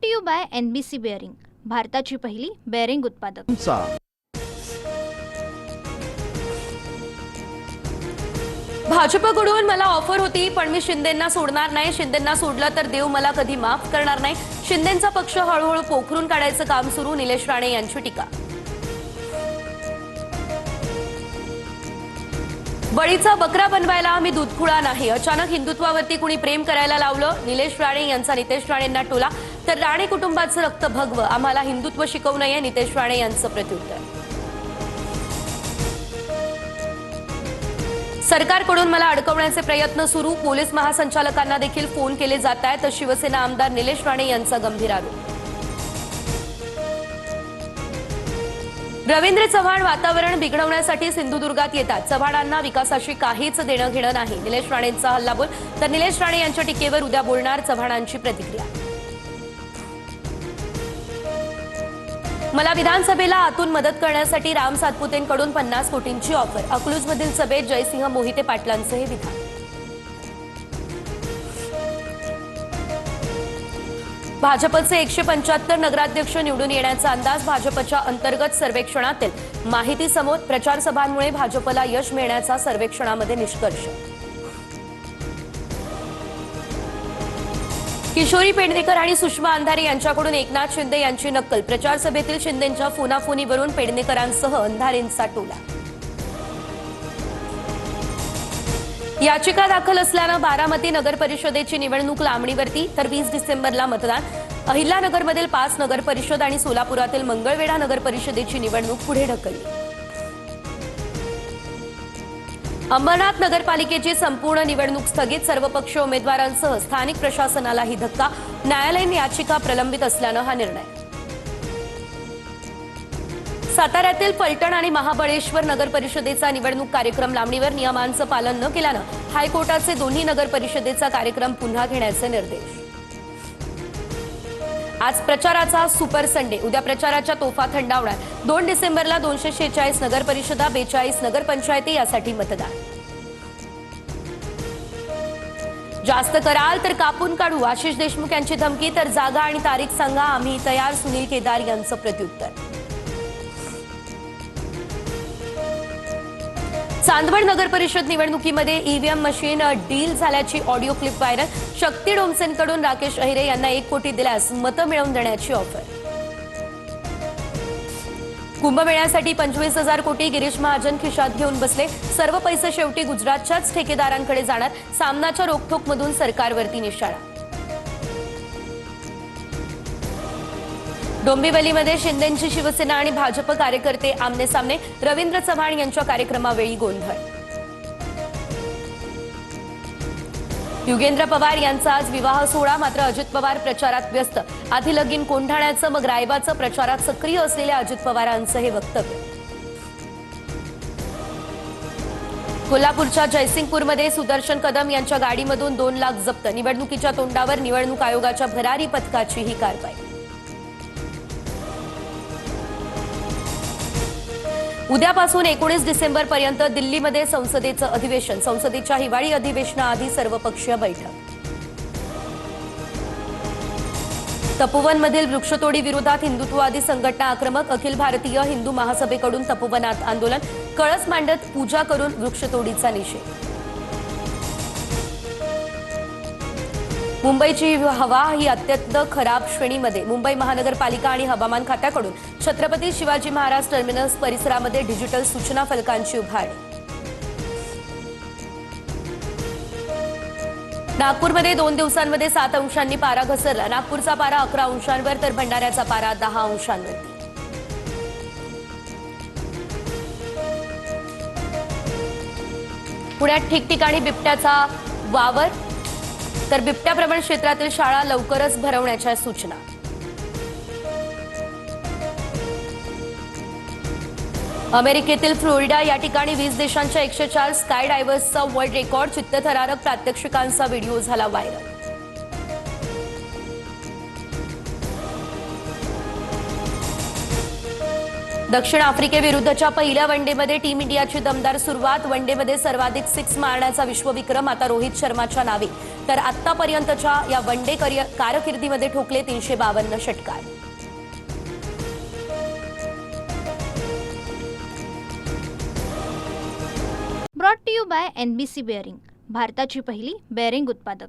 To you by NBC bearing, भारताची पहिली bearing उत्पादक. भाजपकडून मला ऑफर होती, पण मी शिंदेंना सोडणार नाही. शिंदेंना सोडलं तर देव मला कधी माफ करणार नाही. शिंदेंचा पक्ष हळूहळू पोखरून काढायचं काम सुरू. निलेश राणे यांची टीका. बळीचा बकरा बनवायला मी दूधखुळा नाही. अचानक हिंदुत्वावरती कुणी प्रेम करायला लावलं. निलेश राणे यांचा नितेश राणेंना टोला. तर राणे कुटुंबाचं रक्त भगवं, आम्हाला हिंदुत्व शिकवू नये, नितेश राणे यांचं प्रत्युत्तर. सरकारकडून मला अडकवण्याचे प्रयत्न सुरू. पोलीस महासंचालकांना देखील फोन केले जात आहेत. तर शिवसेना आमदार निलेश राणे यांचा गंभीर आरोप. रवींद्र चव्हाण वातावरण बिघडवण्यासाठी सिंधुदुर्गात येतात. चव्हाणांना विकासाशी काहीच देणं घेणं नाही. निलेश राणेंचा हल्लाबोल. तर निलेश राणे यांच्या टीकेवर उद्या बोलणार चव्हाणांची प्रतिक्रिया. मला विधानसभेला आतून मदत करण्यासाठी राम सातपुतेंकडून 50 कोटींची ऑफर. अकलूजमधील सभेत जयसिंह मोहिते पाटलांचं हे विधान. भाजपचे 175 नगराध्यक्ष निवडून येण्याचा अंदाज. भाजपच्या अंतर्गत सर्वेक्षणातील माहिती समोर. प्रचार सभांमुळे भाजपला यश मिळण्याचा सर्वेक्षणामध्ये निष्कर्ष. किशोरी पेडणेकर आणि सुषमा अंधारे यांच्याकडून एकनाथ शिंदे यांची नक्कल. प्रचार सभेतील शिंदेंच्या फोनाफोनीवरून पेडणेकरांसह अंधारेंचा टोला. याचिका दाखल असल्यानं बारामती नगर परिषदेची निवडणूक लांबणीवरती. तर 20 डिसेंबरला मतदान. अहिल्यानगरमधील 5 नगर परिषद आणि सोलापुरातील मंगळवेढा नगर परिषदेची निवडणूक पुढे ढकलली. अंबरनाथ नगरपालिकेची संपूर्ण निवडणूक स्थगित. सर्वपक्षीय उमेदवारांसह स्थानिक प्रशासनालाही धक्का. न्यायालयीन याचिका प्रलंबित असल्यानं हा निर्णय. साताऱ्यातील फलटण आणि महाबळेश्वर नगर परिषदेचा निवडणूक कार्यक्रम लांबणीवर. नियमांचं पालन न केल्यानं हायकोर्टाचे दोन्ही नगर परिषदेचा कार्यक्रम पुन्हा घेण्याचे निर्देश. आज प्रचाराचा सुपर संडे. उद्या प्रचाराच्या तोफा थंडावणार. 2 डिसेंबरला 246 नगर परिषदा, 42 नगरपंचायती यासाठी मतदान. जास्त कराल तर कापून काढू. आशिष देशमुख यांची धमकी. तर जागा आणि तारीख सांगा, आम्ही तयार. सुनील केदार यांचं प्रत्युत्तर. चांदवड नगर परिषद निवडणुकीमध्ये ईव्हीएम मशीन डील झाल्याची ऑडिओ क्लिप व्हायरल. शक्ती डोमसेंकडून राकेश अहिरे यांना 1 कोटी दिल्यास मतं मिळवून देण्याची ऑफर. कुंभमेळ्यासाठी 25,000 कोटी गिरीश महाजन खिशात घेऊन बसले. सर्व पैसे शेवटी गुजरातच्याच ठेकेदारांकडे जाणार. सामनाच्या रोखठोकमधून सरकारवरती निशाणा. डोंबिवलीमध्ये शिंदेंची शिवसेना आणि भाजप कार्यकर्ते आमने सामने. रवींद्र चव्हाण यांच्या कार्यक्रमावेळी गोंधळ. युगेंद्र पवार यांचा आज विवाह सोहळा. मात्र अजित पवार प्रचारात व्यस्त. आधी लगीन कोंढाण्याचं, मग रायबाचं. प्रचारात सक्रिय असलेल्या अजित पवारांचं हे वक्तव्य. कोल्हापूरच्या जयसिंगपूरमध्ये सुदर्शन कदम यांच्या गाडीमधून 2 लाख जप्त. निवडणुकीच्या तोंडावर निवडणूक आयोगाच्या भरारी पथकाची ही कारवाई. उद्यापासून 19 डिसेंबरपर्यंत दिल्लीमध्ये संसदेचं अधिवेशन. संसदेच्या हिवाळी अधिवेशनाआधी सर्वपक्षीय बैठक. तपोवनमधील वृक्षतोडी विरोधात हिंदुत्ववादी संघटना आक्रमक. अखिल भारतीय हिंदू महासभेकडून तपोवनात आंदोलन. कळस मांडत पूजा करून वृक्षतोडीचा निषेध. मुंबईची हवा ही अत्यंत खराब श्रेणीमध्ये. मुंबई महानगरपालिका आणि हवामान खात्याकडून छत्रपती शिवाजी महाराज टर्मिनस परिसरामध्ये डिजिटल सूचना फलकांची उभारणी. नागपूरमध्ये 2 दिवसांमध्ये 7 अंशांनी पारा घसरला. नागपूरचा पारा 11 अंशांवर तर भंडाऱ्याचा पारा 10 अंशांवरती. पुण्यात ठिकठिकाणी बिबट्याचा वावर. तर बिबट्या प्रवण क्षेत्रातील शाळा लवकरच भरवण्याच्या सूचना. अमेरिकेतील फ्लोरिडा या ठिकाणी 20 देशांच्या 104 स्काय डायव्हर्सचा वर्ल्ड रेकॉर्ड. चित्तथरारक प्रात्यक्षिकांचा व्हिडिओ झाला व्हायरल. दक्षिण आफ्रिकेविरुद्धच्या पहिल्या वनडेमध्ये टीम इंडियाची दमदार सुरुवात. वनडेमध्ये सर्वाधिक 6 मारण्याचा विश्वविक्रम आता रोहित शर्माच्या नावे. तर आतापर्यंतच्या या वन डे कारकिर्दीमध्ये ठोकले 352 षटकार. Brought to you by NBC bearing, भारताची पहिली बेअरिंग उत्पादक.